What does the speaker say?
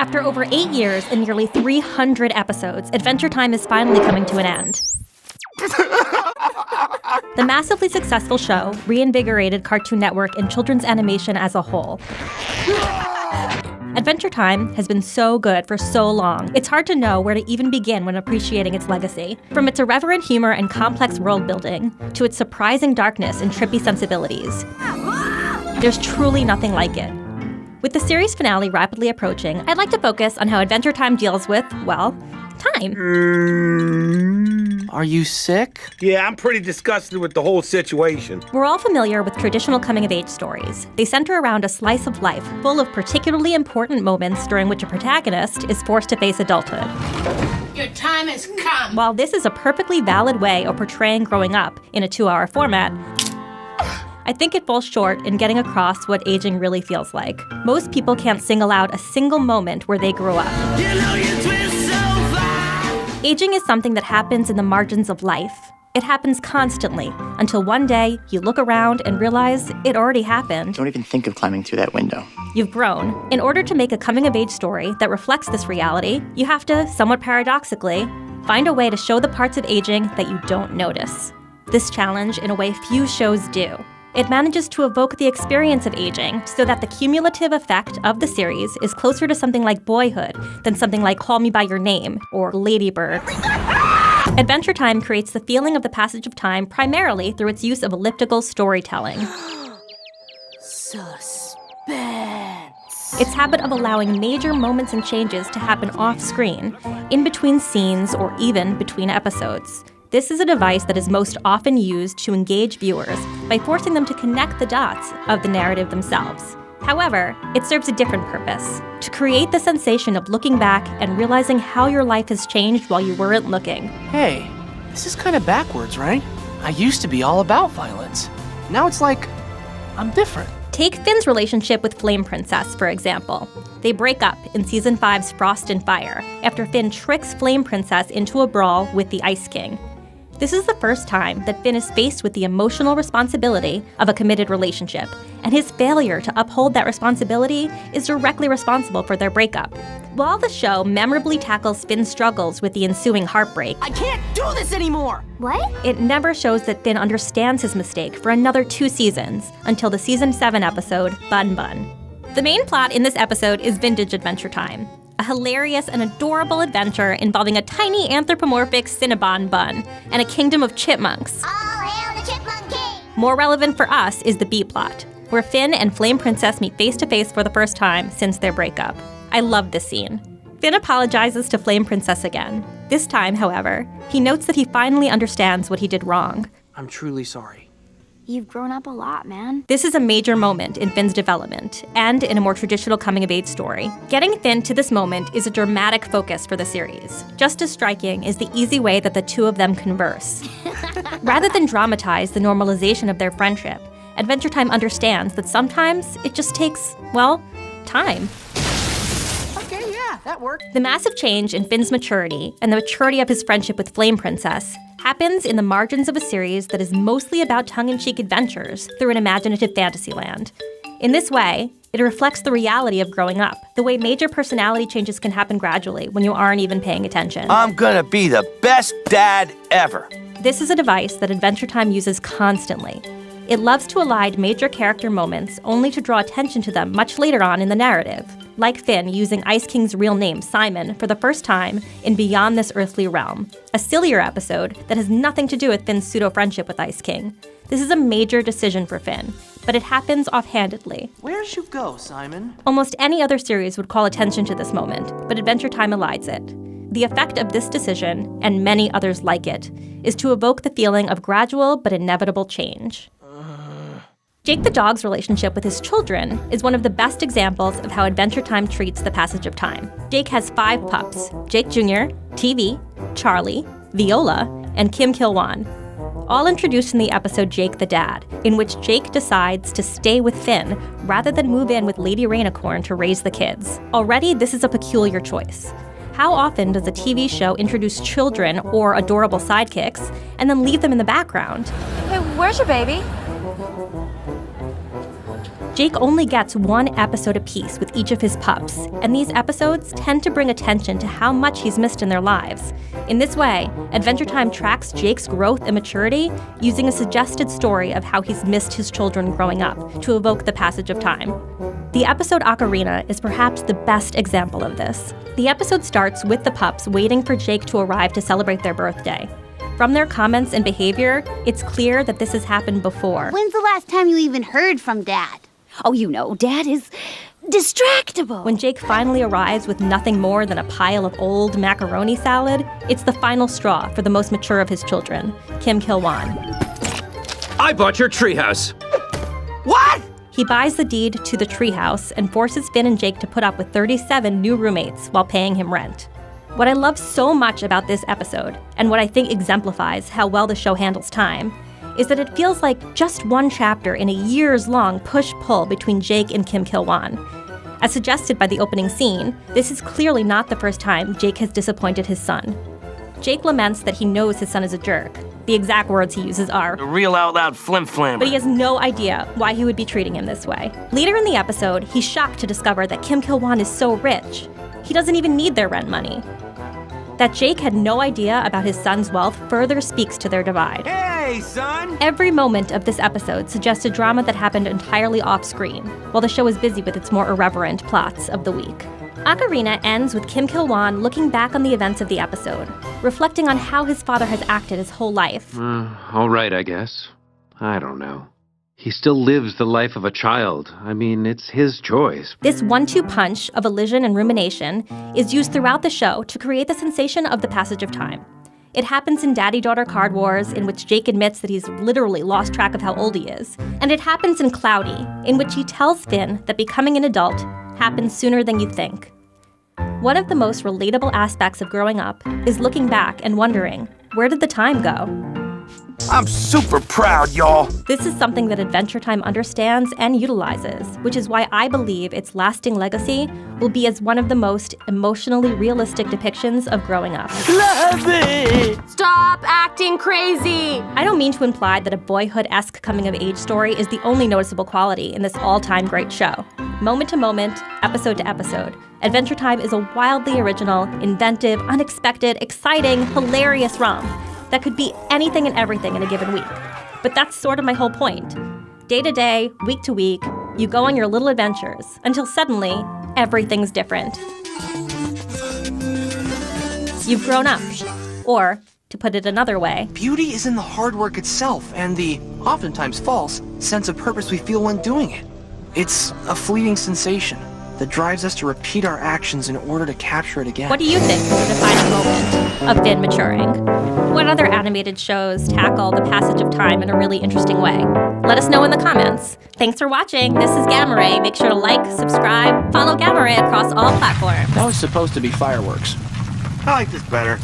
After over 8 years and nearly 300 episodes, Adventure Time is finally coming to an end. The massively successful show reinvigorated Cartoon Network and children's animation as a whole. Adventure Time has been so good for so long, it's hard to know where to even begin when appreciating its legacy. From its irreverent humor and complex world building, to its surprising darkness and trippy sensibilities, there's truly nothing like it. With the series finale rapidly approaching, I'd like to focus on how Adventure Time deals with, well, time. Are you sick? Yeah, I'm pretty disgusted with the whole situation. We're all familiar with traditional coming-of-age stories. They center around a slice of life full of particularly important moments during which a protagonist is forced to face adulthood. Your time has come. While this is a perfectly valid way of portraying growing up in a 2-hour format, I think it falls short in getting across what aging really feels like. Most people can't single out a single moment where they grew up. You know you twist so far. Aging is something that happens in the margins of life. It happens constantly, until one day you look around and realize it already happened. Don't even think of climbing through that window. You've grown. In order to make a coming-of-age story that reflects this reality, you have to, somewhat paradoxically, find a way to show the parts of aging that you don't notice. This challenge, in a way few shows do. It manages to evoke the experience of aging so that the cumulative effect of the series is closer to something like Boyhood than something like Call Me By Your Name or Lady Bird. Adventure Time creates the feeling of the passage of time primarily through its use of elliptical storytelling. Suspense. Its habit of allowing major moments and changes to happen off-screen, in between scenes, or even between episodes. This is a device that is most often used to engage viewers by forcing them to connect the dots of the narrative themselves. However, it serves a different purpose: to create the sensation of looking back and realizing how your life has changed while you weren't looking. Hey, this is kind of backwards, right? I used to be all about violence. Now it's like, I'm different. Take Finn's relationship with Flame Princess, for example. They break up in Season 5's Frost and Fire after Finn tricks Flame Princess into a brawl with the Ice King. This is the first time that Finn is faced with the emotional responsibility of a committed relationship, and his failure to uphold that responsibility is directly responsible for their breakup. While the show memorably tackles Finn's struggles with the ensuing heartbreak, I can't do this anymore. What? it never shows that Finn understands his mistake for another 2 seasons, until the Season 7 episode, Bun Bun. The main plot in this episode is Vintage Adventure Time, a hilarious and adorable adventure involving a tiny anthropomorphic Cinnabon bun and a kingdom of chipmunks. All hail the Chipmunk King! More relevant for us is the B-plot, where Finn and Flame Princess meet face-to-face for the first time since their breakup. I love this scene. Finn apologizes to Flame Princess again. This time, however, he notes that he finally understands what he did wrong. I'm truly sorry. You've grown up a lot, man. This is a major moment in Finn's development, and in a more traditional coming-of-age story. Getting Finn to this moment is a dramatic focus for the series. Just as striking is the easy way that the two of them converse. Rather than dramatize the normalization of their friendship, Adventure Time understands that sometimes it just takes, well, time. Okay, yeah, that worked. The massive change in Finn's maturity and the maturity of his friendship with Flame Princess happens in the margins of a series that is mostly about tongue-in-cheek adventures through an imaginative fantasy land. In this way, it reflects the reality of growing up, the way major personality changes can happen gradually when you aren't even paying attention. I'm gonna be the best dad ever. This is a device that Adventure Time uses constantly. It loves to elide major character moments only to draw attention to them much later on in the narrative, like Finn using Ice King's real name, Simon, for the first time in Beyond This Earthly Realm, a sillier episode that has nothing to do with Finn's pseudo-friendship with Ice King. This is a major decision for Finn, but it happens offhandedly. Where'd you go, Simon? Almost any other series would call attention to this moment, but Adventure Time elides it. The effect of this decision, and many others like it, is to evoke the feeling of gradual but inevitable change. Jake the dog's relationship with his children is one of the best examples of how Adventure Time treats the passage of time. Jake has 5 pups: Jake Jr., TV, Charlie, Viola, and Kil Whan, all introduced in the episode Jake the Dad, in which Jake decides to stay with Finn rather than move in with Lady Rainicorn to raise the kids. Already, this is a peculiar choice. How often does a TV show introduce children or adorable sidekicks and then leave them in the background? Hey, where's your baby? Jake only gets one episode apiece with each of his pups, and these episodes tend to bring attention to how much he's missed in their lives. In this way, Adventure Time tracks Jake's growth and maturity using a suggested story of how he's missed his children growing up to evoke the passage of time. The episode Ocarina is perhaps the best example of this. The episode starts with the pups waiting for Jake to arrive to celebrate their birthday. From their comments and behavior, it's clear that this has happened before. When's the last time you even heard from Dad? Oh, you know, Dad is distractible. When Jake finally arrives with nothing more than a pile of old macaroni salad, it's the final straw for the most mature of his children, Kil Whan. I bought your treehouse. What? He buys the deed to the treehouse and forces Finn and Jake to put up with 37 new roommates while paying him rent. What I love so much about this episode, and what I think exemplifies how well the show handles time, is that it feels like just one chapter in a years-long push-pull between Jake and Kil Whan. As suggested by the opening scene, this is clearly not the first time Jake has disappointed his son. Jake laments that he knows his son is a jerk. The exact words he uses are, A real out-loud flim-flammer. but he has no idea why he would be treating him this way. Later in the episode, he's shocked to discover that Kil Whan is so rich. He doesn't even need their rent money. That Jake had no idea about his son's wealth further speaks to their divide. Hey, son! Every moment of this episode suggests a drama that happened entirely off-screen, while the show is busy with its more irreverent plots of the week. Ocarina ends with Kil Whan looking back on the events of the episode, reflecting on how his father has acted his whole life. All right, I guess. I don't know. He still lives the life of a child. I mean, it's his choice. This 1-2 punch of elision and rumination is used throughout the show to create the sensation of the passage of time. It happens in Daddy-Daughter Card Wars, in which Jake admits that he's literally lost track of how old he is. And it happens in Cloudy, in which he tells Finn that becoming an adult happens sooner than you think. One of the most relatable aspects of growing up is looking back and wondering, where did the time go? I'm super proud, y'all. This is something that Adventure Time understands and utilizes, which is why I believe its lasting legacy will be as one of the most emotionally realistic depictions of growing up. Love it! Stop acting crazy! I don't mean to imply that a boyhood-esque coming-of-age story is the only noticeable quality in this all-time great show. Moment to moment, episode to episode, Adventure Time is a wildly original, inventive, unexpected, exciting, hilarious romp that could be anything and everything in a given week. But that's sort of my whole point. Day to day, week to week, you go on your little adventures until suddenly, everything's different. You've grown up. Or, to put it another way, Beauty is in the hard work itself and the, oftentimes false, sense of purpose we feel when doing it. It's a fleeting sensation that drives us to repeat our actions in order to capture it again. what do you think is the defining moment of Finn maturing? What other animated shows tackle the passage of time in a really interesting way? Let us know in the comments. Thanks for watching. This is Gamma Ray. Make sure to like, subscribe, follow Gamma Ray across all platforms. That was supposed to be fireworks. I like this better.